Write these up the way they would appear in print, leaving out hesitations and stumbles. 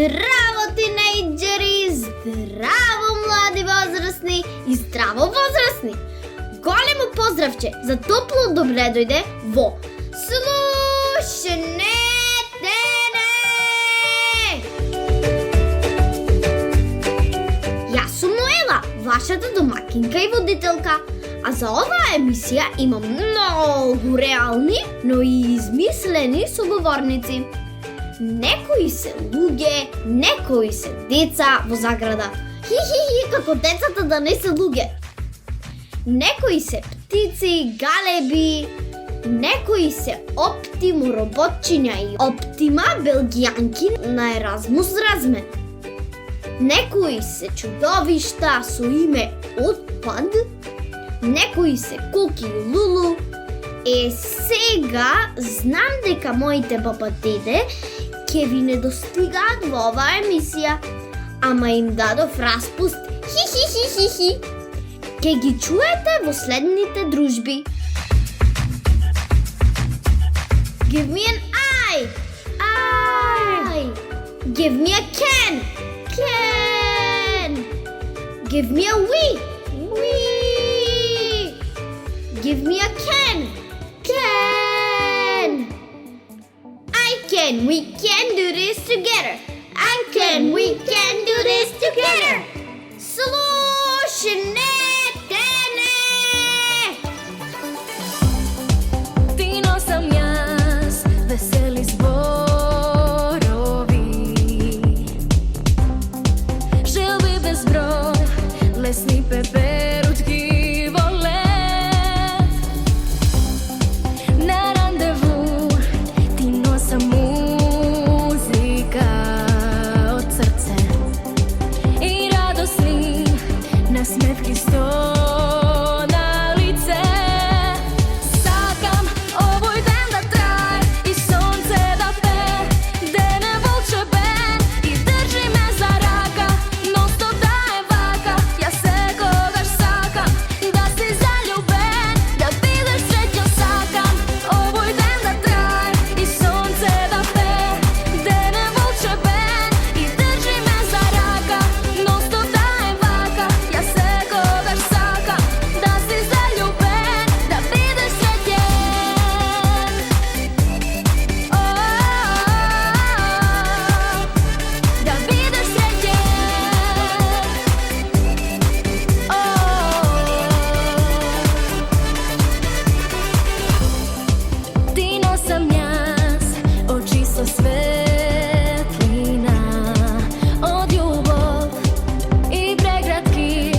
Здраво, тинейджери! Здраво, млади възрастни и здраво возрастни! Големо поздравче за топло добре дојде во Слушнете не! Јас сум Ноела, вашата домакинка и водителка. А за оваа емисија имам многу реални, но и измислени соговорници. Некои се луѓе, некои се деца во заграда. Хи, како децата да не се луѓе. Некои се птици, галеби, некои се Оптиму роботчиња и Оптима белгијанки на Еразмус размен. Некои се чудовишта со име Отпад, некои се Куки и Лулу. Сега знам дека моите баба-деде ќе ви не достигаат во оваа емисија, ама им дадов распуст хи. Ке ги чуете во следните дружби. Give me an eye. Give me a can. Give me a we. Give me a can. We can do this together. We can do this together. Слушнете не! Тино сам јас, весели зборови, желби без број, лесни пеперутки во лед. На рандеву ти носам музика од срце и радосни насмевки сто на лице. Сакам овој ден да трае и сонце да пее, дене волчебен и држи ме за рака, ностоп да е вака. Јас секогаш сакам да си заљубен, да бидеш среќен. Сакам овој ден да трае и сонце да пее, дене волчебен и држи ме за рака, ностоп да е вака. Јас секогаш сакам да си заљубен, да бидеш среќен. Да бидеш среќен. Тино сам јас, очи со светлина од љубов и прегратки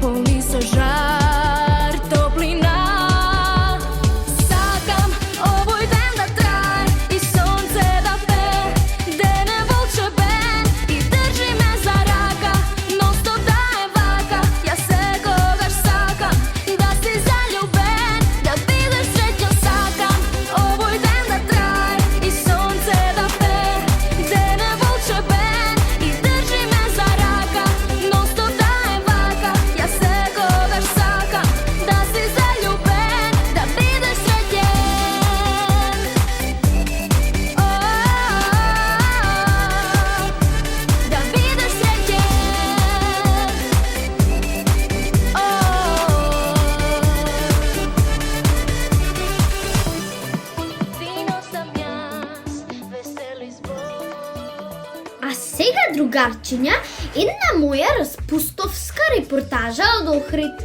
полни со жар, топлина. Сакам овој ден да трае и сонце да пее, дене волчебен и држи ме за рака, ностоп да е вака. Јас секогаш сакам да си заљубен, да бидеш среќен. Сакам овој ден да трае и сонце да пее, дене волчебен и држи ме за рака, ностоп да е вака. Јас секогаш сакам да си заљубен, да бидеш среќен. Да бидеш среќен. Тино сам јас, весели збор. А сега, другарчиња, една моја распустовска репортажа од Охрид.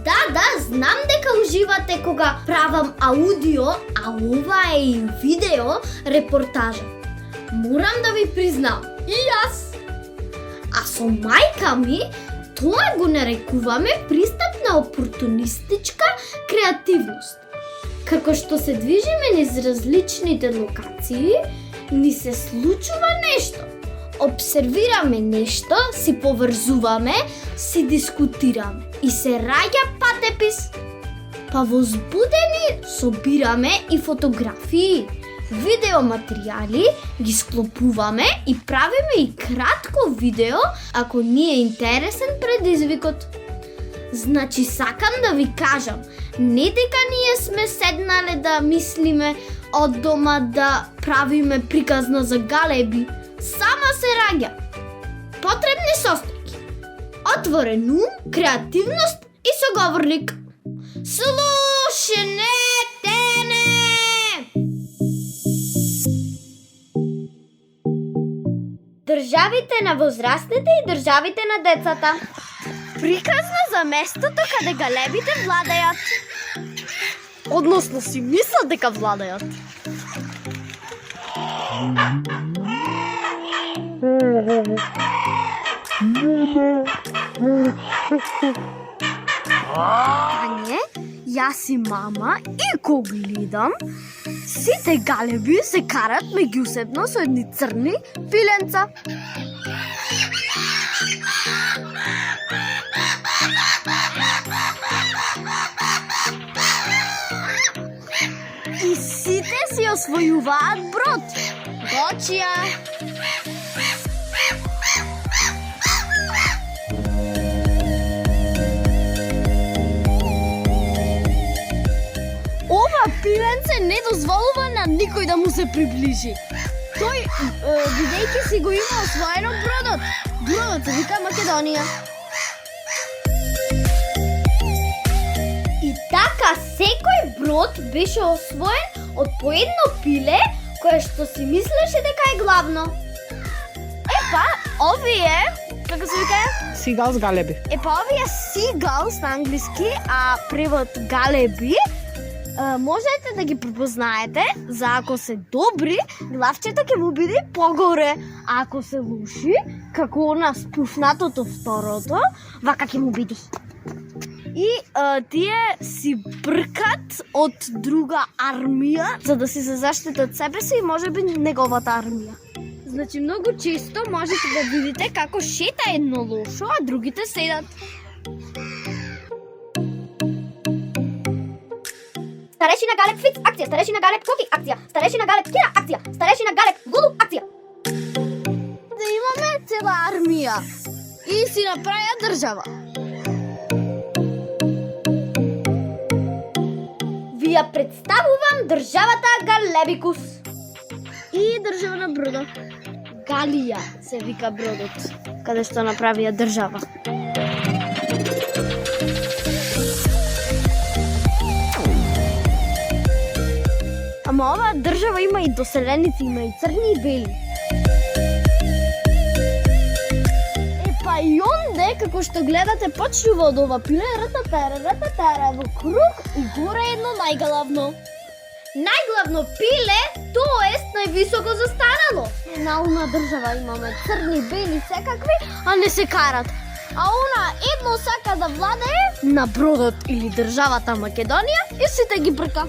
Да, знам дека уживате кога правам аудио, а ова е и видео репортажа. Морам да ви признам, и јас. А со мајка ми тоа го нарекуваме пристап на опортунистичка креативност. Како што се движиме низ различните локации, ни се случува нешто. Обсервираме нешто, си поврзуваме, си дискутираме и се раѓа патепис. Па возбудени собираме и фотографии, видеоматеријали, ги склопуваме и правиме и кратко видео ако ни е интересен предизвикот. Значи сакам да ви кажам, не дека ние сме седнале да мислиме од дома да правиме приказна за галеби. sama se raѓа. Потребни состојки: отворен ум, креативност и соговорник. Слушнете не! Државите на возрастните и државите на децата. Приказна за местото каде галебите владеат. Односно си мислат дека владеат. Ане, јас и мама и ко гледам, сите галеби се карат меѓусебно со едни црни пиленца. И сите си освојуваат брод. Гочија! Ова пиленце не дозволува на никој да му се приближи. Тој, бидејќи си го има освоено бродот. Бродот се вика Македонија. И така секој брод беше освоен од по едно пиле кое што си мислеше дека е главно. Епа, овие, како се вика? Сигалс галеби. Епа, овие seagulls на англиски, а превод галеби, можете да ги препознаете, за ако се добри, главчето ќе му биде погоре, а ако се лоши, како на спуфнатото второто, вака ќе му биде. И тие си бркат од друга армија, за да си се заштитат себе си и можеби неговата армија. Значи, многу често можете да видите како шета едно лошо, а другите седат. Старешина Галеб Фиц, акција. Старешина Галеб Коки, акција. Старешина Галеб Кира, акција. Старешина Галеб Гулу, акција. Да имаме цела армија и си направија држава. Ви ја представувам државата Галебикус. И држава на бродот. Галија се вика бродот, каде што направија држава. Ама оваа држава има и доселеници, има и црни и бели. Епа и онде, како што гледате, почнува од ова пиле, рататара, во круг и горе едно најглавно. Најглавно пиле, тоест највисоко застанало. Наумна држава имаме, црни, бели, секакви, а не се карат. А она едно сака да владее на бродот или државата Македонија и сите ги брка.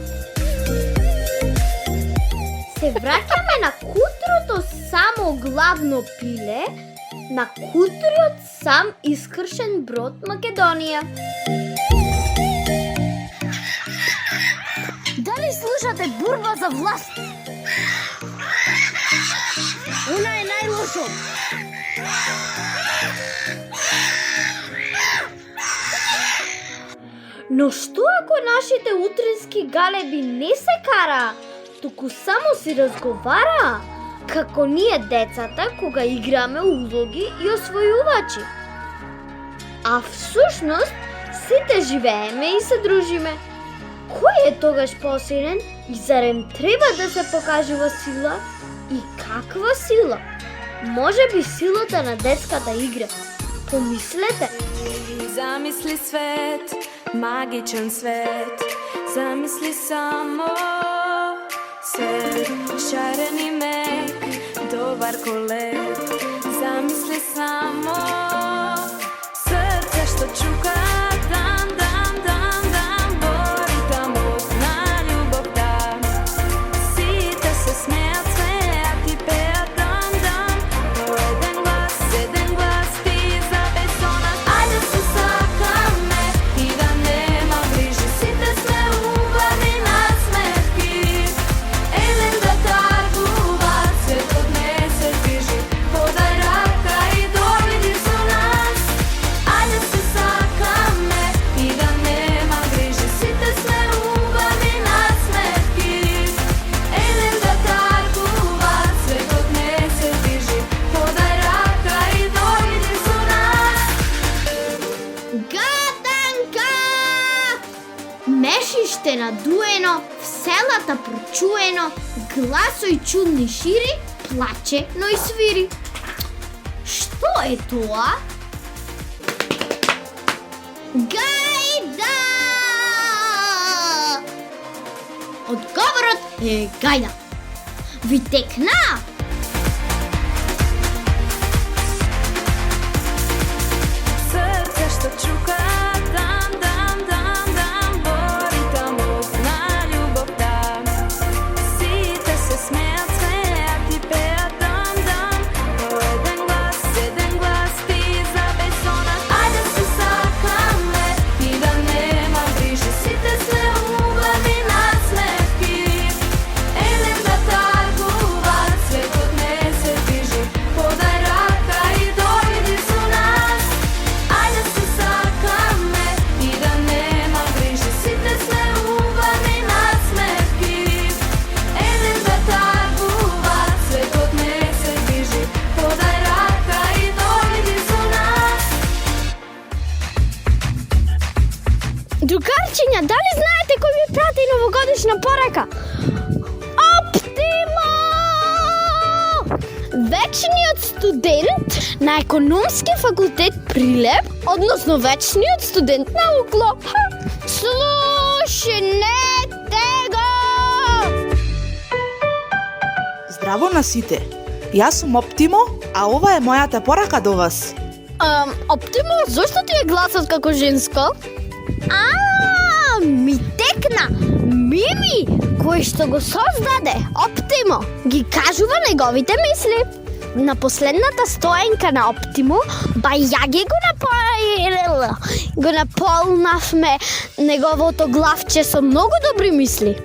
Се враќаме на кутриото само главно пиле, на кутриот сам искршен брод Македонија. Дали слушате борба за власт? Она е најлошо. Но што ако нашите утрински галеби не се кара, туку само си разговара, како ние децата кога играме улоги и освојувачи? А всушност сите живееме и се дружиме. Кој е тогаш посилен и зарем треба да се покажува сила? И каква сила? Може би силата на детската игра. Помислете. Замисли свет, магичен свет. Замисли само свет, шарен и мек, добар колет. Замисли само срце што чука. Подай рака и доведи со селата прочуено, гласој чудни шири, плаче, но и свири. Што е тоа? Гајда! Одговорот е гајда. Ви текна? Срце што чука, дам, бори таму на љубовта. Сите се смеат, ти пеат, дам, но еден глас ти забесона. Ајде се сакаме и да нема грижи, сите сме убави насмевки. Едем да таргува, светот не се движи, подај рака и дојди со нас. Ајде се сакаме и да нема грижи, сите сме убави насмевки. Едем да таргува, светот не се движи, подај рака и дојди со нас. Другарчиња, дали знаете кој ми прати новогодишна порака? Оптимо! Вечниот студент на економски факултет Прилеп, односно вечниот студент на Укло. Слушнете го! Здраво на сите! Јас сум Оптимо, а ова е мојата порака до вас. Оптимо, зошто ти е гласот како женско? Ми текна! Мими, кој што го создаде, Оптимо, ги кажува неговите мисли. На последната стоенка на Оптимо, бајаги го наполнавме неговото главче со многу добри мисли.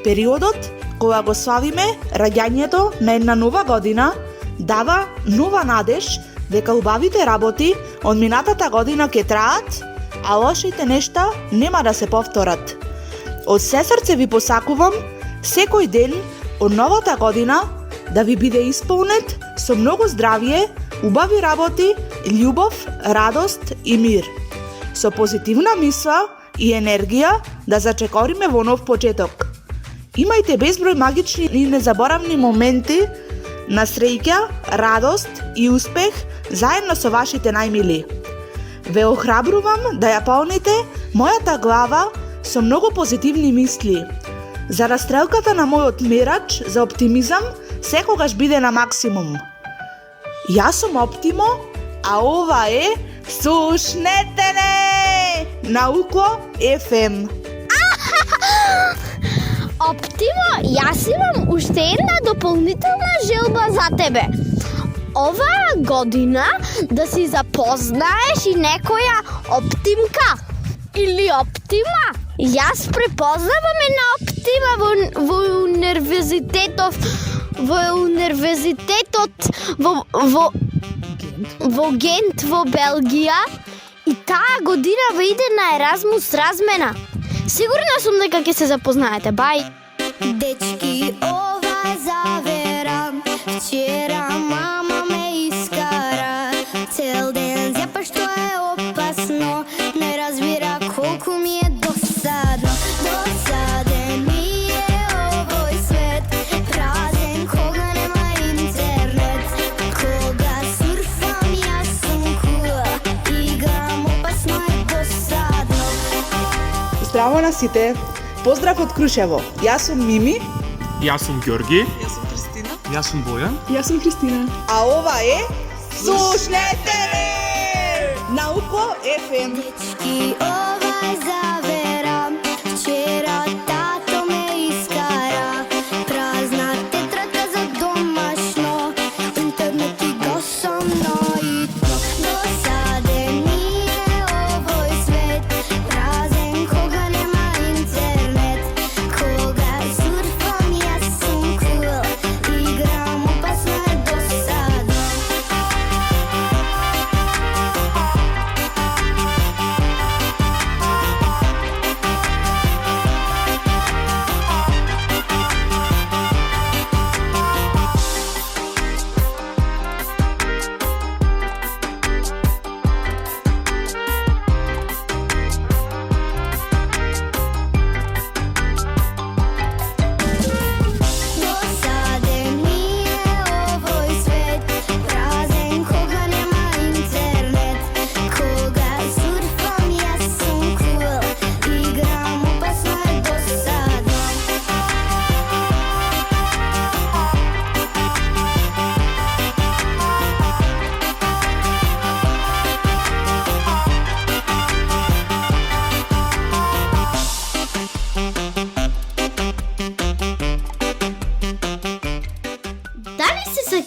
Периодот кога го славиме раѓањето на една нова година дава нова надеж дека убавите работи од минатата година ќе траат, а лошите нешта нема да се повторат. Од се срце ви посакувам секој ден од новата година да ви биде исполнет со многу здравје, убави работи, љубов, радост и мир. Со позитивна мисла и енергија да зачекориме во нов почеток. Имајте безброј магични и незаборавни моменти на среќа, радост и успех заедно со вашите најмили. Ве охрабрувам да ја полните мојата глава со многу позитивни мисли, за да стрелката на мојот мерач за оптимизам секогаш биде на максимум. Јас сум Оптимо, а ова е Слушнете не на Укло FM. Оптимо, јас имам уште една дополнителна желба за тебе. Оваа година да си запознаеш и некоја Оптимка или Оптима. Јас препознавам една Оптима во универзитетот во Гент во Белгија и таа година ве иде на Еразмус размена. Сигурна сум дека ќе се запознаете. Бај. Дечки, ова е завера. Вчера мама ме искара. Цел ден зјапа што е опасно. Не разбира колку ми е досадно. Досаден ми е овој свет. Празен кога нема интернет. Кога сурфам јас сум кула. Играм опасно и досадно. Здраво на сите! Поздрав од Крушево! Јас сум Мими. Јас сум Ѓорги. Јас сум Кристина. Јас сум Бојан. Јас сум Кристина. А ова е Слушнете не на Укло FM. Дечки, ова е завера. Вчера тато ме искара. Празна тетрадка за домашно. Интернет и гаса наитно. Досаден ми е овој свет. Празен кога нема интернет. Кога сурфам јас сум кул. Играм опасно е досадно.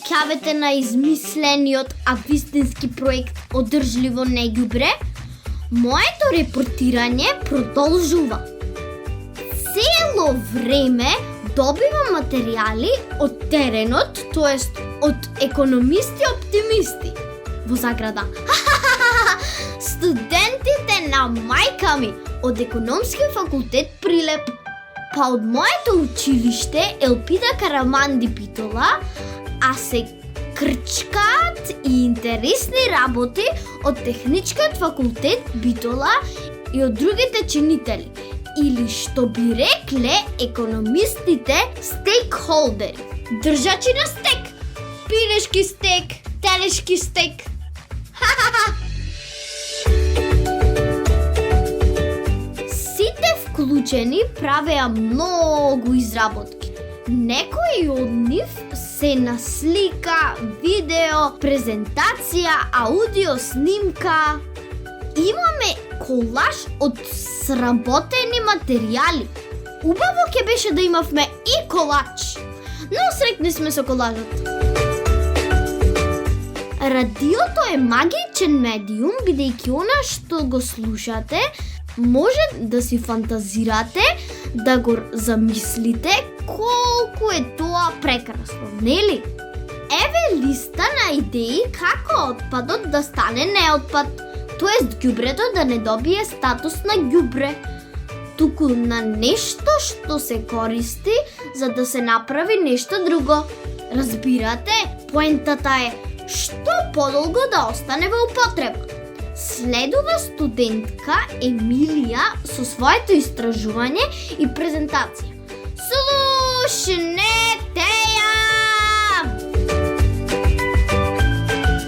кјавете на измислениот, а вистински проект Одржливо неѓубре, моето репортирање продолжува. Цело време добивам материјали од теренот, тоест од економисти-оптимисти. Во заграда. Студентите на мајка ми од економски факултет Прилеп. Па од моето училиште Елпида Караманди Битола, а се крчкаат и интересни работи од техничкиот факултет Битола и од другите чинители. Или што би рекле економистите стейкхолдери. Држачи на стек, пилешки стек, телешки стек. Сите вклучени правеа многу изработки. Некои од нив се на слика, видео, презентација, аудио снимка. Имаме колаж од сработени материјали. Убаво ќе беше да имавме и колач, но срекни сме со колажот. Радиото е магичен медиум, бидејќи она што го слушате, може да си фантазирате, да го замислите колку е тоа прекрасно, нели? Еве листа на идеи како отпадот да стане неотпад, тоест ѓубрето да не добие статус на ѓубре, туку на нешто што се користи за да се направи нешто друго. Разбирате? Поентата е што подолго да остане во употреба. Следува студентка Емилија со своето истражување и презентација. Слушнете ја!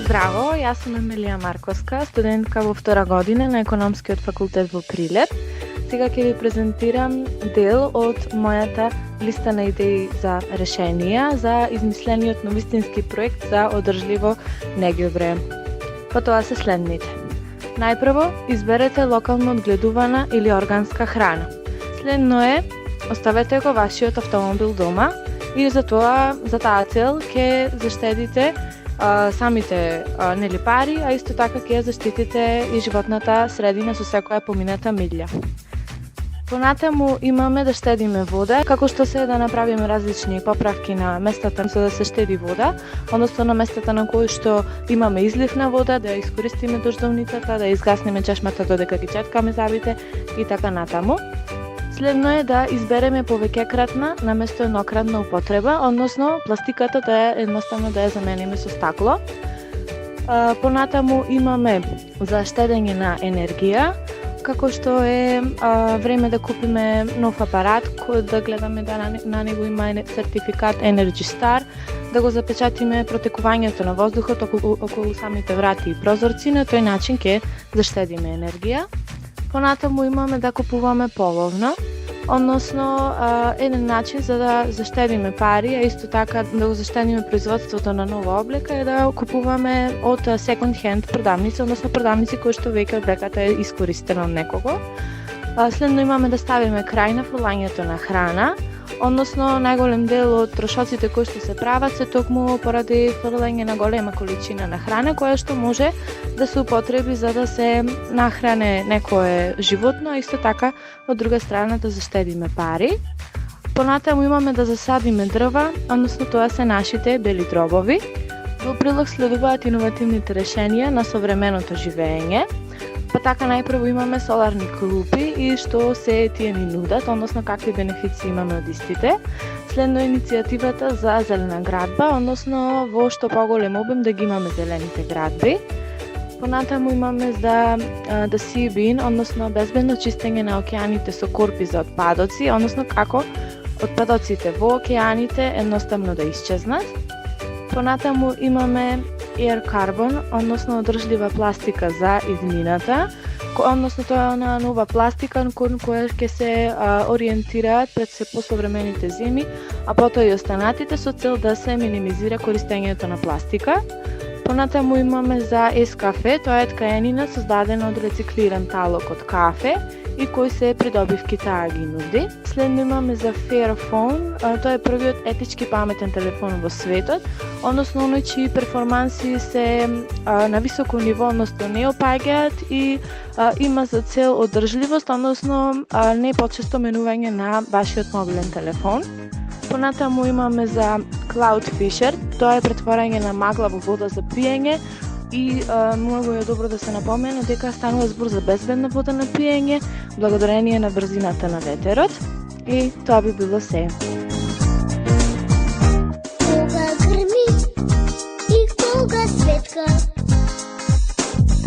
Здраво, јас сум Емилија Марковска, студентка во втора година на економскиот факултет во Прилеп. Сега ќе ви презентирам дел од мојата листа на идеи за решенија за измислениот новистински проект за одржливо неѓубре. Па тоа се следните. Најпрво, изберете локално одгледувана или органска храна. Следно е, оставете го вашиот автомобил дома и за таа цел ќе заштедите самите нели пари, а исто така ќе заштитите и животната средина со секоја помината милја. Понатаму имаме да штедиме вода, како што се да направиме различни поправки на местата за да се штеди вода, односно на местата на кои што имаме излив на вода, да ја искористиме дождовницата, да изгаснеме чешмата додека ги четкаме забите и така натаму. Следно е да избереме повеќекратна наместо еднократна употреба, односно пластиката да е едноставно да ја замениме со стакло. Понатаму имаме за штедење на енергија, како што е време да купиме нов апарат, кој да гледаме да на него има сертификат Energy Star, да го запечатиме протекувањето на воздухот околу самите врати и прозорци, на тој начин ќе заштедиме енергија. Понатаму имаме да купуваме половно, односно еден начин за да заштедиме пари, а исто така да го заштедиме производството на нова облека е да купуваме од second hand продавници, односно продавници кои што веќе облеката е искористена од некого. Следно имаме да ставиме крај на фрлањето на храна, односно најголем дел од трошоците кои што се прават се токму поради фрлање на голема количина на храна која што може да се употреби за да се нахране некое животно, а исто така од друга страна да заштедиме пари. Понатаму имаме да засадиме дрва, односно тоа се нашите бели дробови. Во прилог следуваат иновативните решенија на современото живење. Па така најпрво имаме соларни клупи и што се тие ни нудат, односно какви бенефиции имаме од истите. Следно е иницијативата за зелена градба, односно во што поголем обем да ги имаме зелените градби. Понатаму имаме за the sea bin, односно безбедно чистење на океаните со корпи за отпадоци, односно како отпадоците во океаните едноставно да исчезнат. Понатаму имаме Air Carbon, односно одржлива пластика за иднината, односно тоа е она нова пластика кон која ќе се ориентираат пред се посовремените земи, а потоа и останатите со цел да се минимизира користењето на пластика. Понатаму имаме за Ескафе, тоа е ткаенина создадена од рециклиран талок од кафе и кои се придобивки таа ги нуди. Следно имаме за Fairphone, тоа е првиот етички паметен телефон во светот, односно оној чии перформанси се на високо ниво, односно не опаѓаат и има за цел одржливост, односно не почесто менување на вашиот мобилен телефон. Понатаму имаме за Cloudfisher, тоа е претворање на магла во вода за пиење и многу е добро да се напомене дека станува збор за безбедна вода на пиење благодарение на брзината на ветерот и тоа би било се. Кога грми и кога светка,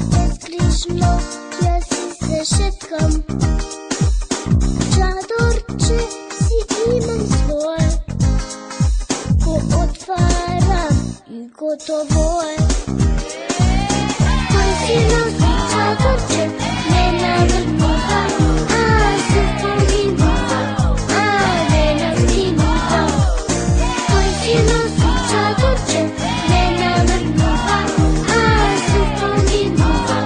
безгрижно ја си се шеткам. Чадорче си имам свое, го отварам и готово е. Кој си носи чадорче, не наврнува, се поминува, не настинува. Кој си носи чадорче, не наврнува, се поминува,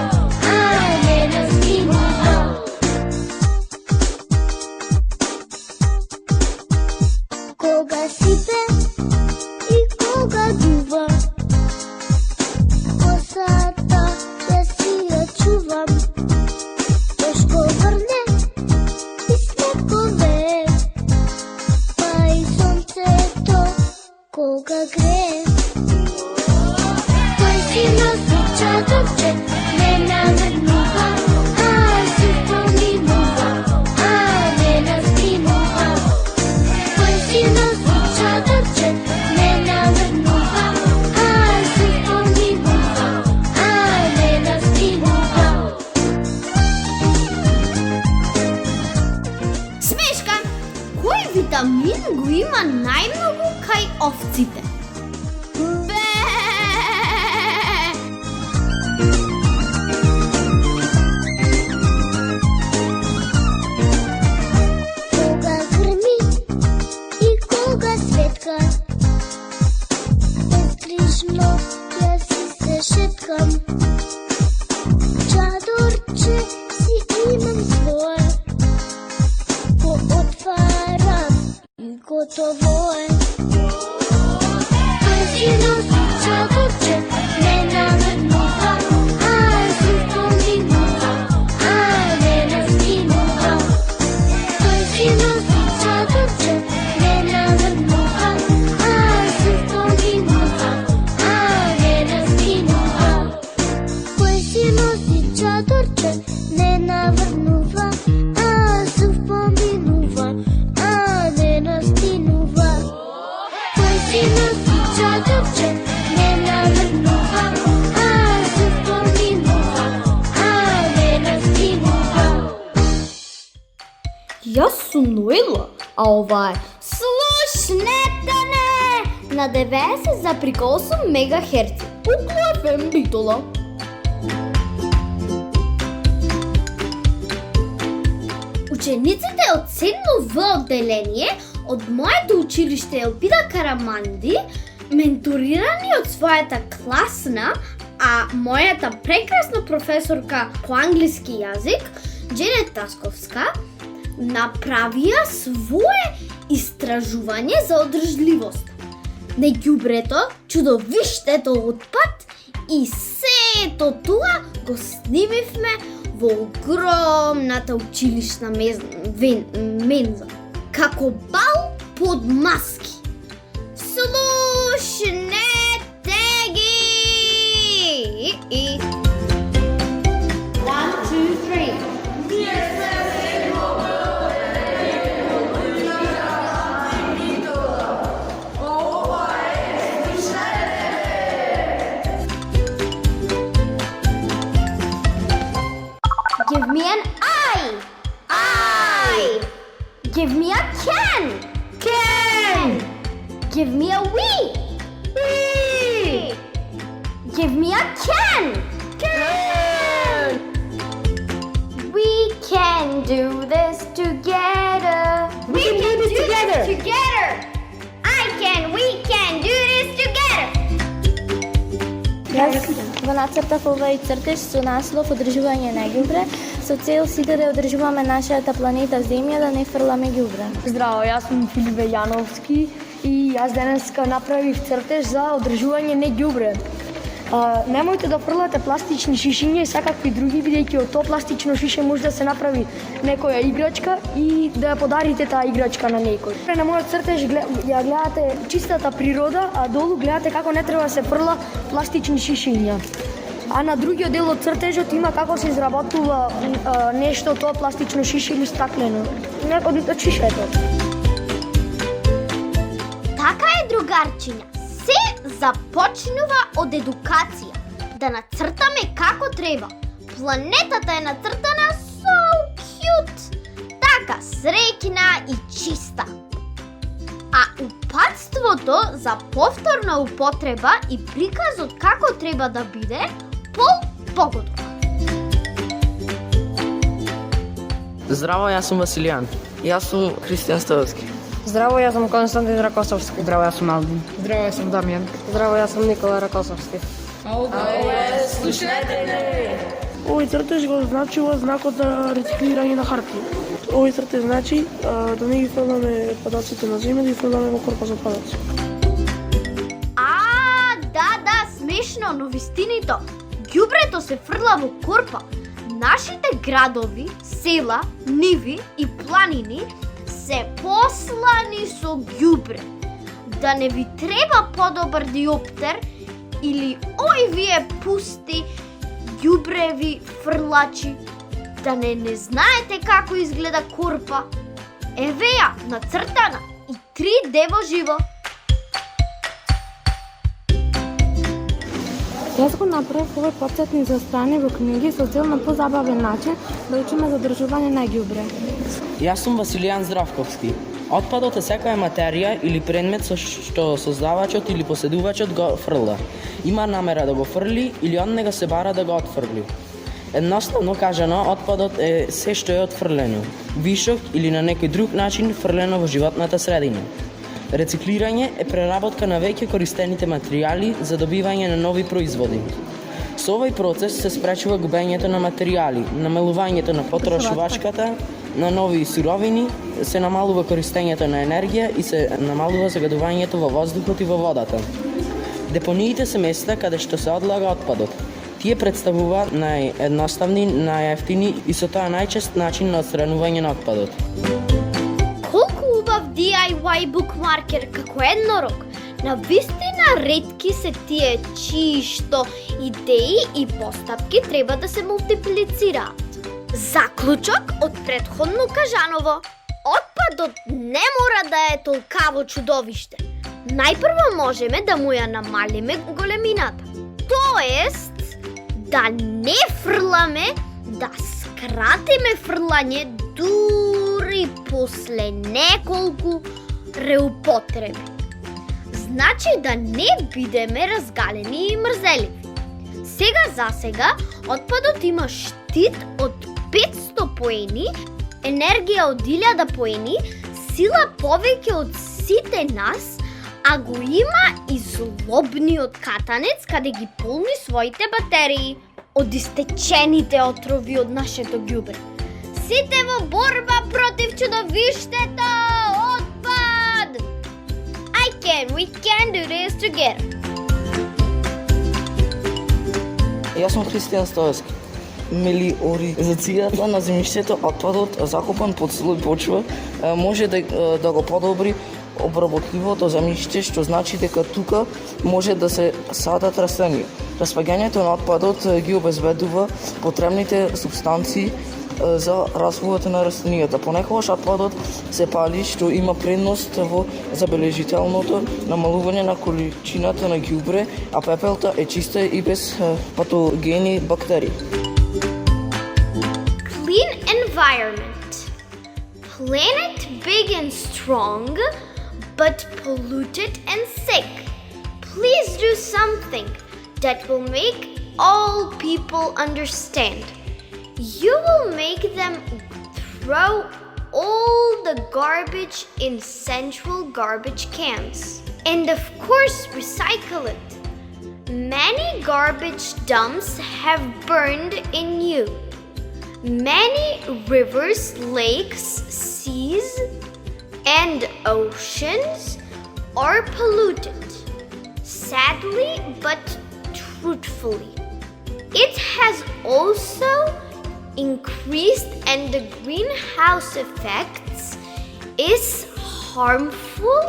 не настинува. Кога сипе и кога дува, косата ја си ја чувам. Тешко врне и снегове, па и сонцето кога грее. Кој си носи чадорче, не наврнува, се поминува, не настинува. Кој си носи чадорче, не наврнува, се поминува, не настинува. Смешка, кој витамин го има најмногу кај овците? Бе! Кога грми и кога светка, безгрижно ја си се шеткам. Чадорче си имам свое, го отварам и готово е. Кој си носи чадорче, не наврнува, се поминува, не настинува. Кој си носи чадорче, не наврнува, се поминува, не настинува. Кој си носи чадорче, не наврнува, се поминува, не настинува. Кој си носи чадорче, не наврнува, се поминува, не настинува. Јас сум Ноела, а ова е Слушнете не на 90,8 МГц. Укло ФМ Битола. Учениците од 7 В одделение од моето училиште Елпида Караманди, менторирани од својата класна, а мојата прекрасна професорка по англиски јазик, Дженет Тасковска, направија свое истражување за одржливост на ѓубрето, чудовиштето отпад и сето тоа го снимивме во огромната училишна менза, како бал под маски. Слушнете ги! 1, 2, 3. Give me an eye. Eye. Give me a can. Can. Give me a wee. Wee. Give me a can. Can. We can do this together. We can do this together. We can do this together. Јас го нацртав овој цртеж со наслов одржување на ѓубре со цел сите да одржуваме нашата планета Земја, да не фрламе ѓубре. Здраво, јас сум Филип Јановски и јас денеска направив цртеж за одржување на ѓубре. Немојте да фрлате пластични шишиња и секакви други, бидејќи од тоа пластично шише може да се направи некоја играчка и да ја подарите таа играчка на некој. На мојот цртеж ја гледате чистата природа, а долу гледате како не треба да се фрла пластични шишиња. А на другиот дел од цртежот има како се изработува нешто тоа пластично шише или стаклено. Од шишето. Така е, другарчиња. Се започнува од едукација. Да нацртаме како треба. Планетата е нацртана so cute. Така среќна и чиста. А упатството за повторна употреба и приказот како треба да биде погодок. Здраво, јас сум Василијан. Јас сум Христијан Стоевски. Здраво, јас сум Константин Ракосовски. Здраво, јас сум Алдин. Здраво, јас сум Дамјан. Здраво, јас сум Никола Ракосовски. Овој цртеж го значува знакот за рециклирање на хартија. Овој цртеж значи да не ги фрламе отпадаците на земја, да ги фрламе во корпа за отпадаци. Да, смешно, но вистинито. Ѓубрето се фрла во корпа. Нашите градови, села, ниви и планини се послани со ѓубре. Да не ви треба подобар диоптер или ој вие пусти ѓубреви фрлачи, да не знаете како изгледа корпа. Еве ја, нацртана и 3D во живо. Јас го направив овој потсетник за страни во книги со цел на позабавен начин да учиме за одржување на ѓубре. Јас сум Василијан Здравковски. Отпадот е секоја материја или предмет со што создавачот или поседувачот го фрла. Има намера да го фрли или од него се бара да го отфрли. Едноставно кажано, отпадот е се што е отфрлено, вишок или на некој друг начин фрлено во животната средина. Рециклирање е преработка на веќе користените материјали за добивање на нови производи. Со овој процес се спречува губењето на материјали, намалувањето на потрошувачката, на нови суровини, се намалува користењето на енергија и се намалува загадувањето во воздухот и во водата. Депониите се места каде што се одлага отпадот. Тие представуваат наједноставни, најевтини и со тоа најчест начин на отстранување на отпадот. Колку убав DIY букмаркер како еднорог. Навистина ретки се тие чии што идеи и постапки треба да се мултиплицираат. Заклучок од претходно кажаново. Отпадот не мора да е толкаво чудовиште. Најпрво можеме да му ја намалиме големината. Тоест, да не фрламе, да скратиме фрлање дури после неколку реупотреби. Значи да не бидеме разгалени и мрзеливи. За сега, отпадот има штит од 500 поени, енергија од 1000 поени, сила повеќе од сите нас, а го има и злобниот катанец каде ги полни своите батерии од истечените отрови од нашето ѓубре. Сите во борба против чудовиштето отпад! We can do this together. Јас сум Христијан Стоевски. Мелиоризацијата на земјиштето, отпадот закопан под слој почва може да го подобри обработливото земјиште, што значи дека тука може да се садат растенија. Распаѓањето на отпадот ги обезбедува потребните супстанции за развојот на растенијата. Понекогаш отпадот се пали, што има предност во забележителното намалување на количината на ѓубре, а пепелта е чиста и без патогени бактерии. Clean environment. Planet big and strong, but polluted and sick. Please do something that will make all people understand. You will make them throw all the garbage in central garbage cans. And of course, recycle it. Many garbage dumps have burned in you. Many rivers, lakes, seas, and oceans are polluted. Sadly, but truthfully, it has also increased, and the greenhouse effects is harmful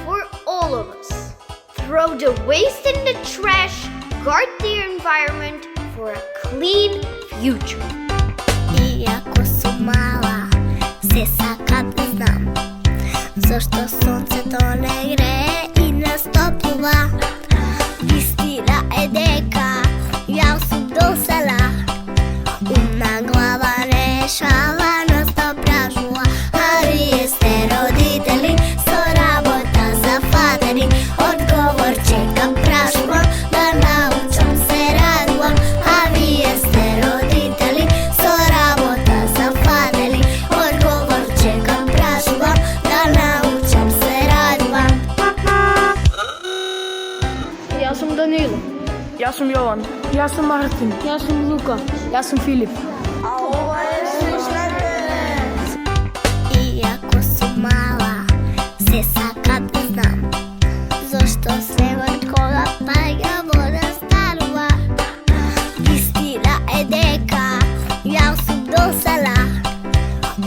for all of us. Throw the waste in the trash, guard the environment for a clean future. Иако сум мала, се сакам да знам зашто сонцето не грее и не стоплува. Истина е дека јас сум досела, умна глава решава, но сто пражува. А вие сте родители со работа за фатери, одговор чекам, прашувам, да научам се радувам. А вие сте родители со работа за фатери, одговор чекам, прашувам, да научам се радувам. Јас сум Данило. Јас сум Јован. Јас сум Мартин. Јас сум Лука. Јас сум Филип. Иако сум мала, се сакам да знам зашто се од кола паѓа вода станува. Истина е дека јас сум досела,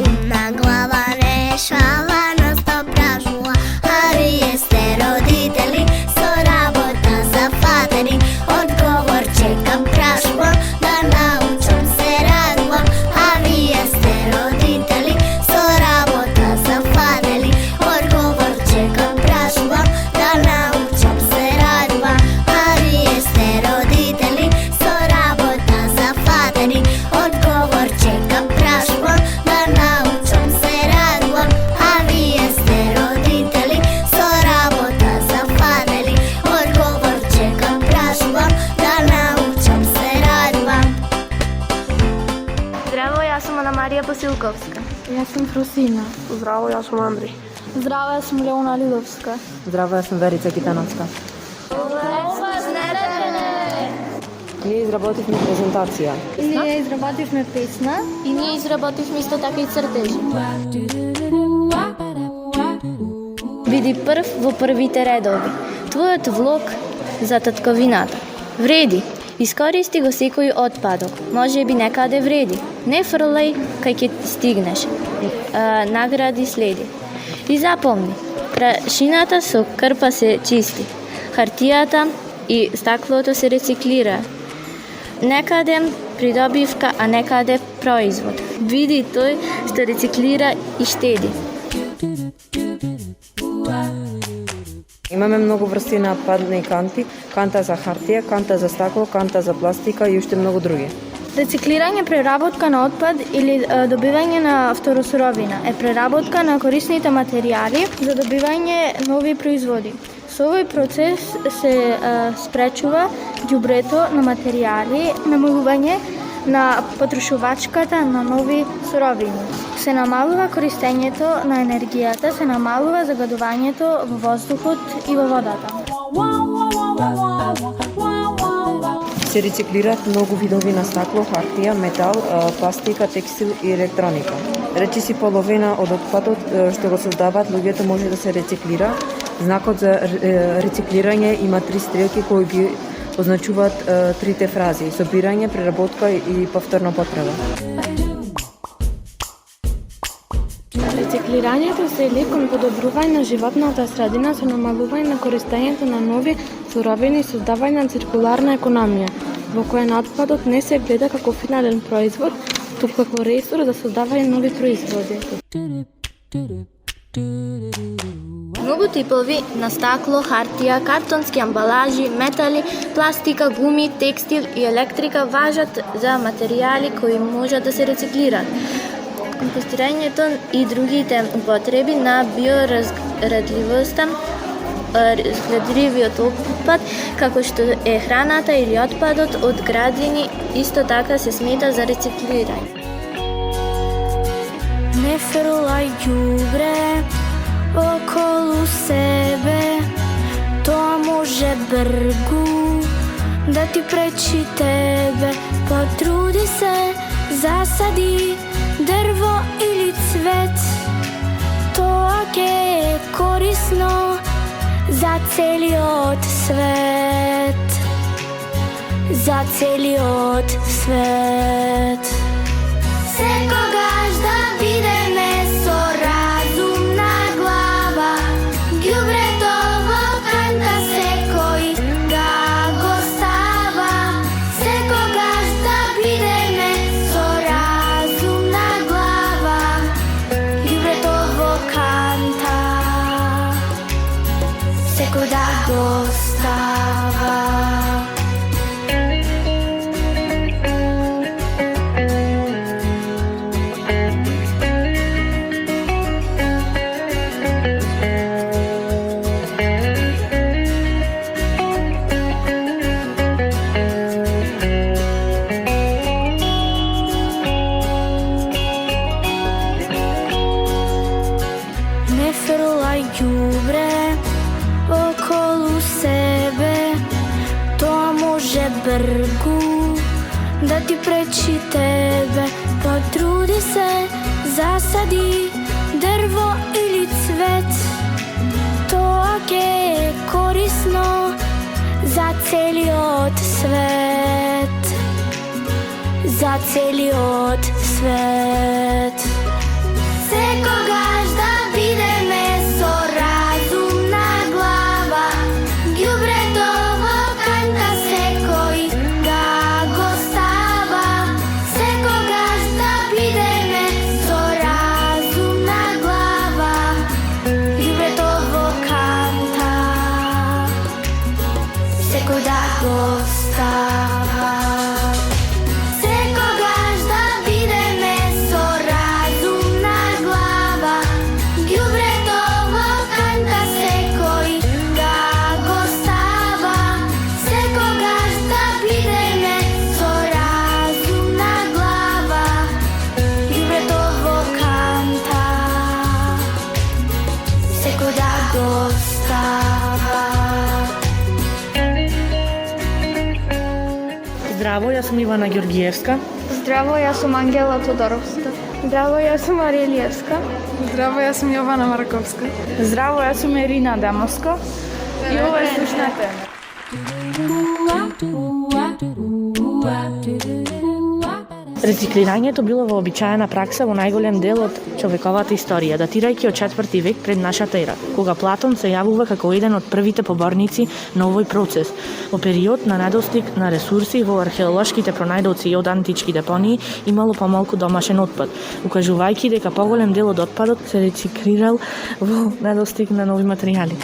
умна глава решава, но сто пражува. А вие сте родители со работа за фатери, одговор чекам, прашувам, да научам се радувам. А вие сте родители со работа за фатери, одговор чекам, прашувам, да научам се радувам. А вие сте родители со работа за фатери, одговор чекам, прашувам, да научам се радувам. А вие сте родители со работа за фатери, одговор чекам, прашувам, да научам се радувам. Здраво, јас сум Ана Марија Басилковска. Јас сум Фросина. Здраво, јас сум Андри. Здраво, јас сум Леона Лиловска. Здраво, јас сум Верица Китановска. Ние изработивме презентација. Ние изработивме песна и ние изработивме исто така и цртежи. Биди прв во првите редови. Твојот влог за татковината. Вреди. Искористи го секој отпадок. Може би некаде вреди. Не фрлај кај ќе стигнеш. Награди следи. И запомни, прашината со крпа се чисти. Хартијата и стаклото се рециклира. Некаде придобивка, а некаде производ. Види тој што рециклира и штеди. Имаме многу врсти на отпадни канти, канта за хартија, канта за стакло, канта за пластика и уште многу други. Рециклирање, преработка на отпад или добивање на второсуровина е преработка на корисните материјали за добивање нови производи. Со овој процес се спречува ѓубрето на материјали, намалување на потрошувачката на нови суровини. Се намалува користењето на енергијата, се намалува загадувањето во воздухот и во водата. Се рециклираат многу видови на стакло, хартија, метал, пластика, текстил и електроника. Речиси половина од отпадот што го создаваат луѓето може да се рециклира. Знакот за рециклирање има 3 стрелки кои ги означуваат трите фрази: собирање, преработка и повторна потреба. Рециклирањето се цели кон подобрување на животната средина со намалување на користењето на нови суровини и создавање на циркуларна економија, во која на отпадот не се гледа како финален производ, туку како ресурс за создавање нови производи. Многу типови на стакло, хартија, картонски амбалажи, метали, пластика, гуми, текстил и електрика важат за материјали кои можат да се рециклираат. Компостирањето и другите употреби на биоразградливоста, разградливиот отпад, како што е храната или отпадот од градини, исто така се смета за рециклирање. Не фрлај ѓубре околу себе, тоа може бргу да ти пречи тебе. Потруди се zasadi drvo ili cvet, to je korisno za celiot svet, za celiot svet. Sekogaš da bide meso, razumna glava, đubretovo kanta sekoj ga gostava. Sekogaš da bide meso, razumna glava, đubretovo kanta sekoj da gostava. Ne frlaj đubre okolo sebe, to može brgu da ti preči tebe. Potrudi se, zasadi drvo ili cvet, to je korisno za celiot svet, za celiot svet. Sekogaš da bide meso, razumna glava, đubretovo kanta sekoj ga gostava. Sekogaš da bide meso, razumna glava, đubretovo kanta sekoj da gostava. Sekogaš da bide meso, razumna glava, đubretovo kanta sekoj ga gostava. Sekogaš da bide meso, razumna glava, đubretovo kanta sekoj da gostava. Zdravo, jaz sem Ivana Georgijevska. Zdravo, jaz sem Angela Todorovska. Zdravo, jaz sem Marija Ilijevska. Zdravo, jaz sem Jovana Markovska. Zdravo, jaz sem Irina Damosko. I ovo je Slušna tema. Рециклирањето било вообичаена пракса во најголем дел од човековата историја, датирајќи од 4 век пред нашата ера, кога Платон се јавува како еден од првите поборници на овој процес, во период на недостиг на ресурси во археолошките пронајдоци од антички депонии имало помалку домашен отпад, укажувајќи дека поголем дел од отпадот се рециклирал во недостиг на нови материјали.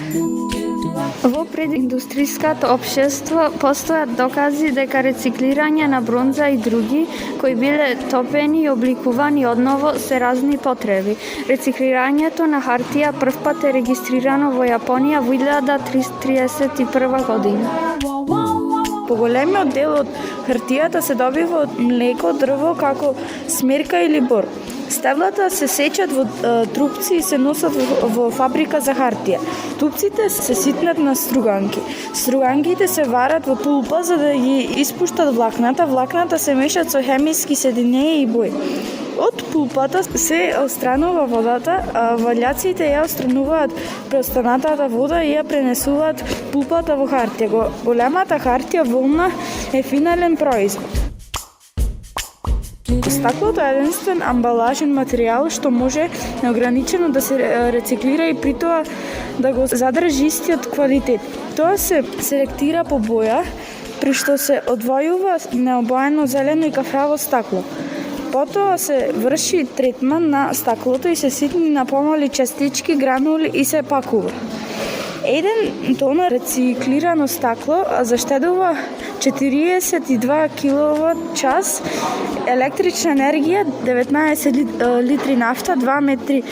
Во прединдустријското општество постојат докази дека рециклирање на бронза и други кои биле топени и обликувани одново се разни потреби. Рециклирањето на хартија првпат е регистрирано во Јапонија во 1331 година. Поголемиот дел од хартијата се добива од млеко, дрво како смерка или бор. Стеблата се сечат во трупци и се носат во фабрика за хартија. Трупците се ситнат на струганки. Струганките се варат во пулпа за да ги испуштат влакната. Влакната се мешат со хемиски соединења и бои. Од пулпата се отстранува водата, а валјаците ја отстрануваат преостанатата вода и ја пренесуваат пулпата во хартија. Големата хартија волна е финален производ. Стаклото е единствен амбалажен материјал што може неограничено да се рециклира и при тоа да го задржи истиот квалитет. Тоа се селектира по боја, при што се одвојува необоено зелено и кафеаво стакло. Потоа се врши третман на стаклото и се ситни на помали частички, гранули и се пакува. Еден тона рециклирано стакло заштедува 42 киловат-час електрична енергија, 19 литри нафта, 2 метри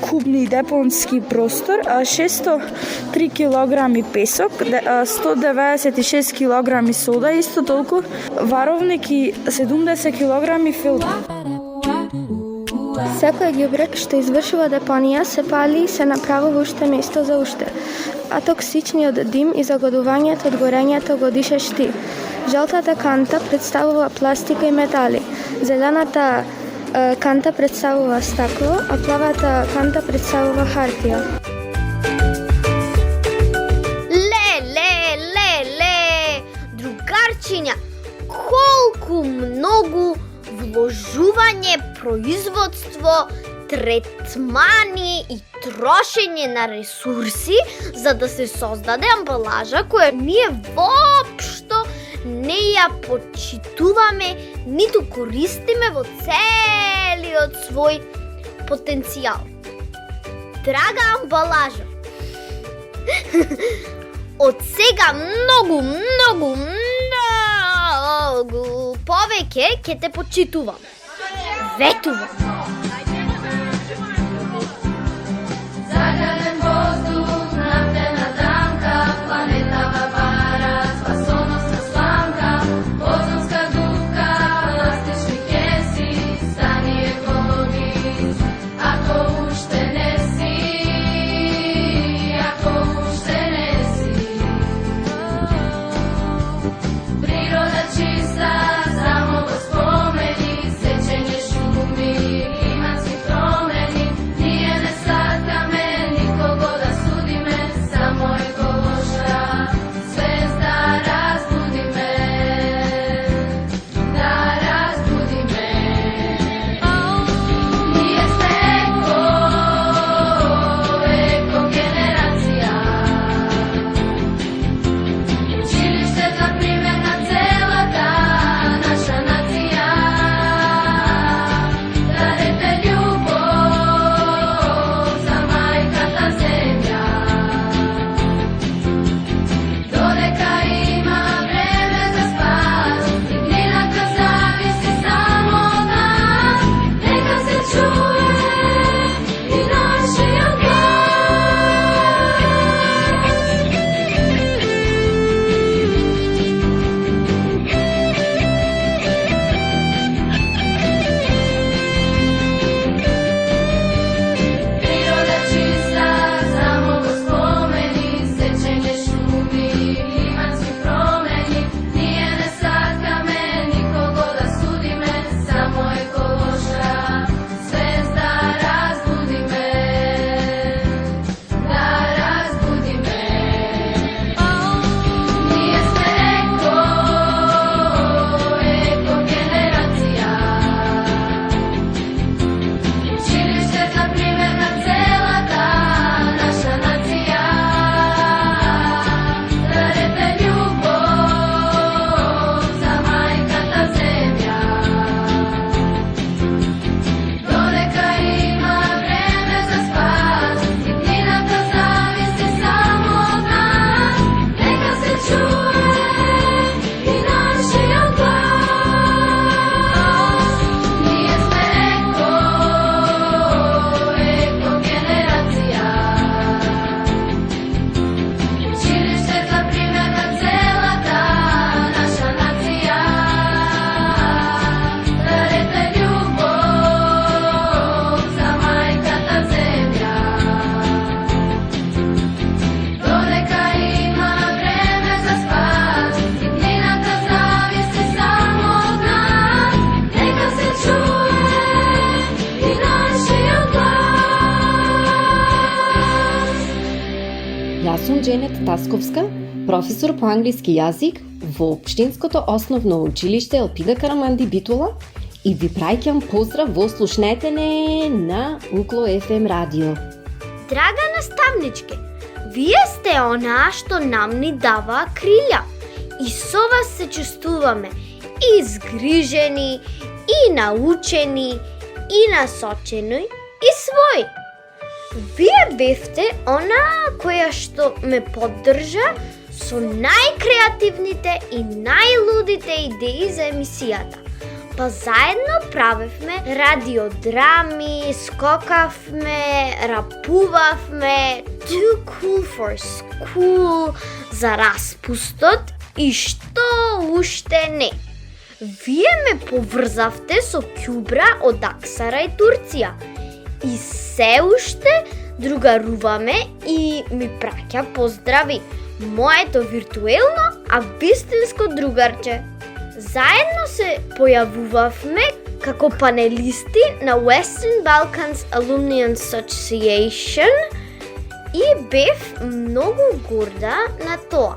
кубни депонски простор, 603 килограми песок, 196 килограми сода, исто толку варовник и 70 килограми филтр. Секој ѓубре што извршува депонија се пали и се направува уште место за уште. а токсичниот дим и загадувањето од горењето го дишаш ти. Жолтата канта представува пластика и метали. Зелената канта представува стакло, а плавата канта представува хартија. Другарчиња, колку многу вложување, производство, третмани и трошење на ресурси за да се создаде амбалажа која ние воопшто не ја почитуваме, ниту користиме во целиот свој потенцијал. Драга амбалажа, од сега многу повеќе ќе те почитувам. Ветувам. Zagralen воздух, нафтена замка, планетава пара, спасоноста сламка, озонска дупка, пластични кеси, стани екологист. Ако уште не си, природа чиста, само во спомени, сечење шуми, климатски промени, ние не сакаме никого да судиме, само еколошка свест да разбудиме, Ние сме екогенерација. Училиште за пример на целата наша нација. Дадете љубов за мајката земја. Додека има време за спас, иднината зависи само од нас. Нека се чуе и нашиот Природа чиста, само во спомени, сечење шуми, климатски промени, ние не сакаме никого да судиме, само еколошка свест да разбудиме, Ние сме екогенерација. Училиште за пример на целата наша нација. Дадете љубов за мајката земја. Додека има време за спас, иднината зависи само од нас. Нека се чуе и нашиот глас. Ние сме екогенерација. Училиште за пример на целата наша нација. Дадете љубов за мајката земја. Додека има време за спас, иднината зависи само од нас. Нека се чуе и нашиот глас. Јас сум Дженет Тасковска, професор по англиски јазик во Општинското основно училиште Елпида Караманди Битола и ви праќам поздрав во слушнетене на Укло FM радио. Драга наставничке, вие сте онаа што нам ни дава крилја. И со вас се чувствуваме и згрижени, и научени, и насочени, и своји. Вие бевте онаа која што ме поддржа со најкреативните и најлудите идеи за емисијата. Па заедно правевме радиодрами, скокавме, рапувавме, Too Cool for School, за распустот и што уште не. Вие ме поврзавте со ќубра од Аксара и Турција. И се уште другаруваме и ми праќа поздрави. Моето виртуелно, а вистинско другарче. Заедно се појавувавме како панелисти на Western Balkans Alumni Association и бев многу горда на тоа.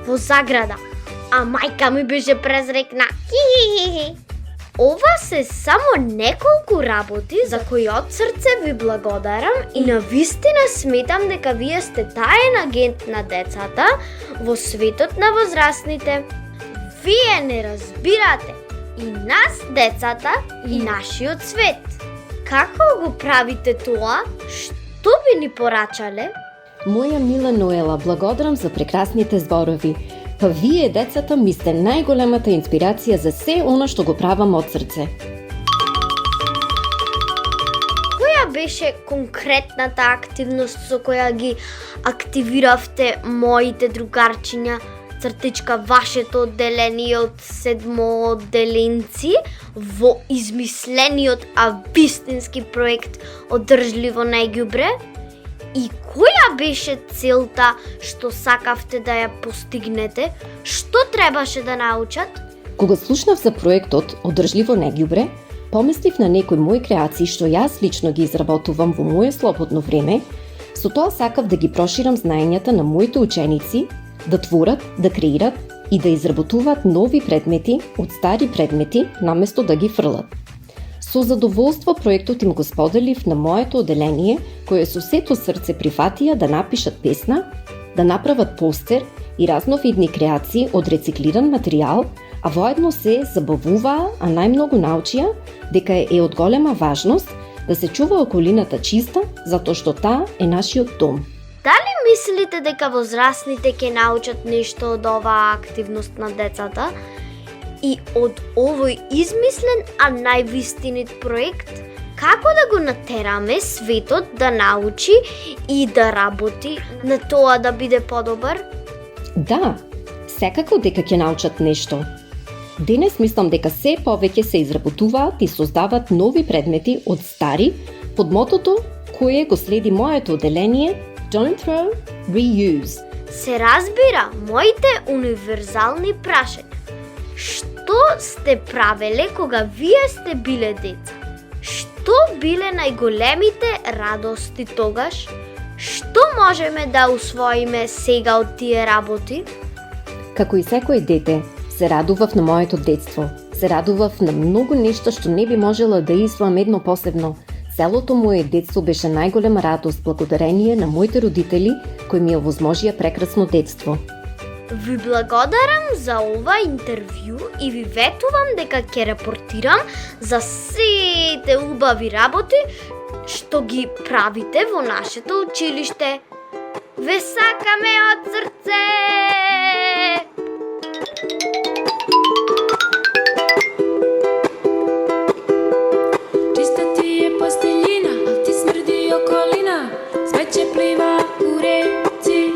Во заграда, а мајка ми беше презрекна. Хи-хи-хи. Ова се само неколку работи за кои од срце ви благодарам и навистина сметам дека вие сте таен агент на децата во светот на возрастните. Вие не разбирате и нас, децата, и нашиот свет. Како го правите тоа? Што би ни порачале? Моја мила Ноела, благодарам за прекрасните зборови. Па вие, децата, ми сте најголемата инспирација за се оно што го правам од срце. Која беше конкретната активност со која ги активиравте моите другарчиња, цртичка вашето одделение од седмоодделенци во измислениот, а вистински проект Одржливо најѓубре? И која беше целта што сакавте да ја постигнете? Што требаше да научат? Кога слушнав за проектот Одржливо најѓубре, помислив на некои мои креации што јас лично ги изработувам во моје слободно време. Со тоа сакав да ги проширам знаењата на моите ученици, да творат, да креират и да изработуваат нови предмети од стари предмети наместо да ги фрлат. Со задоволство проектот им го споделив на моето одделение, кое со сето срце прифатија да напишат песна, да направат постер и разновидни креации од рециклиран материјал, а воедно се забавуваа, а најмногу научија дека е од голема важност да се чува околината чиста, затоа што таа е нашиот дом. Дали мислите дека возрастните ќе научат нешто од оваа активност на децата? И од овој измислен, а највистинит проект, како да го натераме светот да научи и да работи на тоа да биде подобар? Да, секако дека ќе научат нешто. Денес мислам дека се повеќе се изработуваат и создаваат нови предмети од стари под мотото кое го следи моето одделение Don't throw, reuse. Се разбира, моите универзални прашања. Што сте правеле кога вие сте биле деца? Што биле најголемите радости тогаш? Што можеме да усвоиме сега од тие работи? Како и секој дете, се радував на моето детство. Се радував на многу нешто што не би можела да извам едно посебно. Целото моje детство беше најголема радост благодарение на моите родители кои ми овозможија прекрасно детство. Ви благодарам за ова интервју и ви ветувам дека ќе репортирам за сите убави работи што ги правите во нашето училиште. Ве сакаме од срце! Чиста ти е постелина, а ти смрди околина. Свече плива у речи,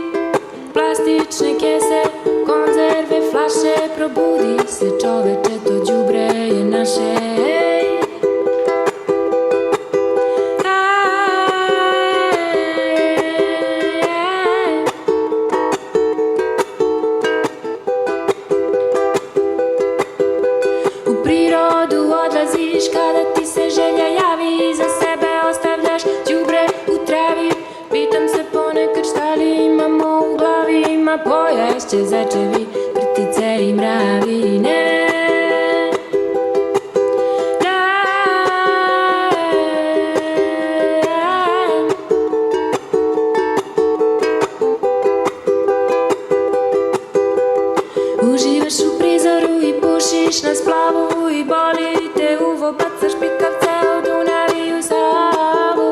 пластичне кесе, конзерве, флаше. Пробуди се, човечето ѓубре е наше. U prirodu odlaziš kada ti se želja javi, za sebe ostavljaš ѓубре u travi. Pitam se ponekad šta li imamo u glavi, ima poješće zečevi, vrtice i mravine. Uživaš u prizoru i pušiš na splavu i boli te uvo, bacaš pikavce u Dunav i u Savu.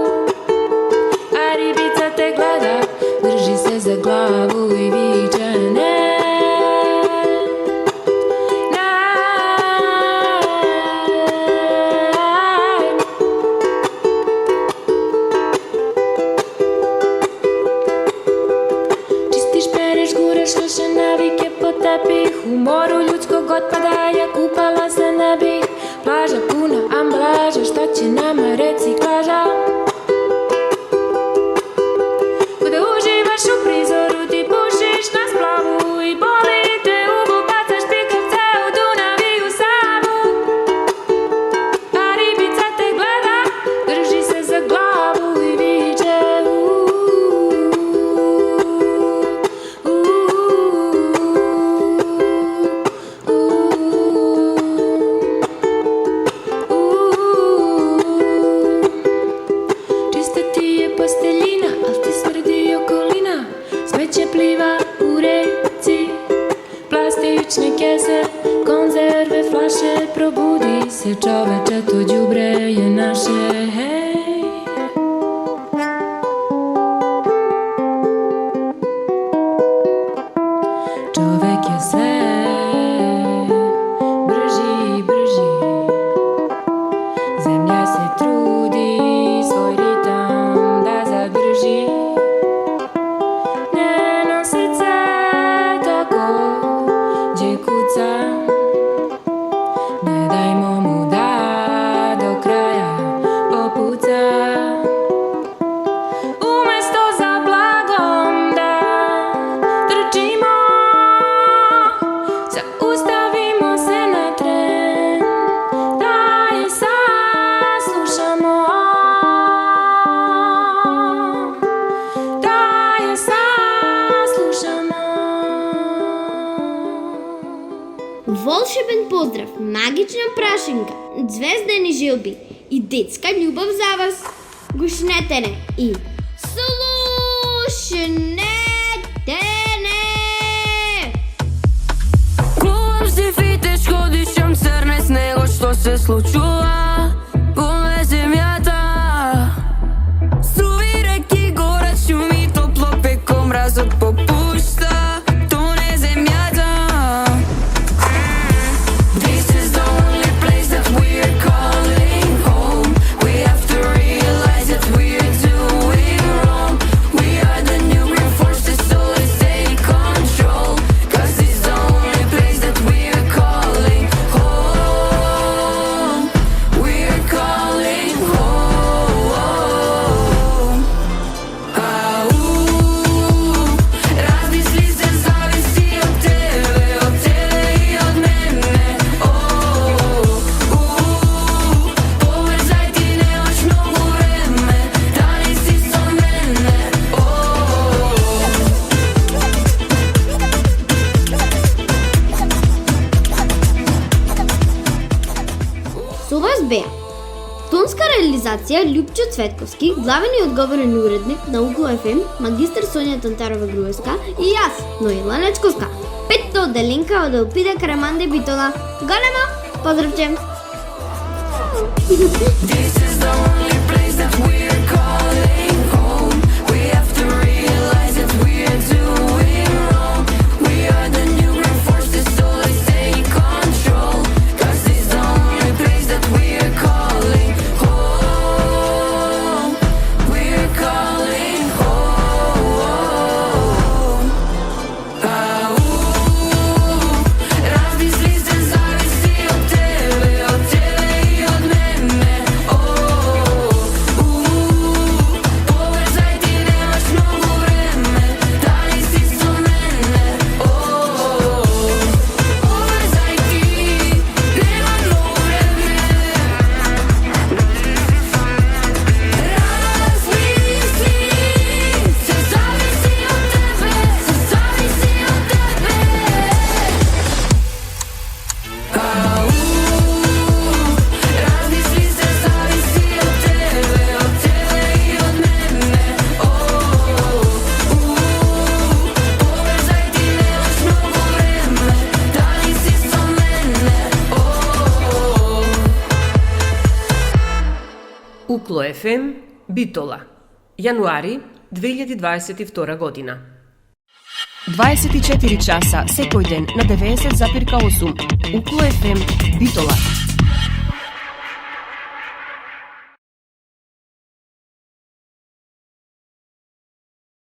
A ribica te gleda, drži se za glavu i viče ne. Čistiš, pereš, guraš loše navike po tepih, u moru ljudskog otpada ja kupala se ne bih. Plaža puna ambalaža, šta će nama reciklaža? smeće pliva u reci, plastične kese, konzerve, flaše, probudi se čoveče, to đubre je naše, hej. Čovek je sve brži i brži, zemlja se trudi svoj ritam da zadrži. Njeno srce tako gdje kuca, ne dajmo mu da do kraja popuca. Umesto za blagom da trčimo, zaustavimo se na tren, da je saslušamo, da je saslušamo. Волшебен поздрав, магична прашинка, звездени жилби и детска љубов за вас. Гушнете не и слушнете не! Kuvam stifite, škodišem crnes nego što se slučuva pome zemljata. Struvi reki, gorac šumi, toplo peko, mraz od popušta, tone zemljata. This is the only place that we're calling home. We have to realize that we're doing wrong. We are the new green forces, so let's take control. 'Cause it's the only place that we're calling home. We're calling home. Au, razmisli se, zavisi od tebe i od mene. Pobrzaj, ti nemaš mnogo vreme, da nisi so mene. Со вас беа тонска реализација Љупчо Цветковски, главен и одговорен уредник на Угло ФМ, магистар Сонја Тантарова-Груевска и јас, Ноила Нечковска. Петто отделенка од Елпида Караманде Битола. Големо поздравче! This is the only place that we're calling home. We have to realize that we're doing wrong. We are the new green forces, so let's take control. 'Cause it's the only place that we're calling home. We're calling home. Au, razmisli se, zavisi od tebe i od mene. Pobrzaj, ti nemaš mnogo vreme, da nisi so mene. Pobrzaj, ti nema mnogo vreme. Razmisli se, zavisi od tebe, zavisi od tebe. Au, razmisli se, zavisi od tebe i od mene. Pobrzaj, ti nemaš mnogo vreme, da nisi so mene. Укло ФМ, Битола, јануари 2022 година. 24 часа секој ден на 90,8. Укло ФМ, Битола.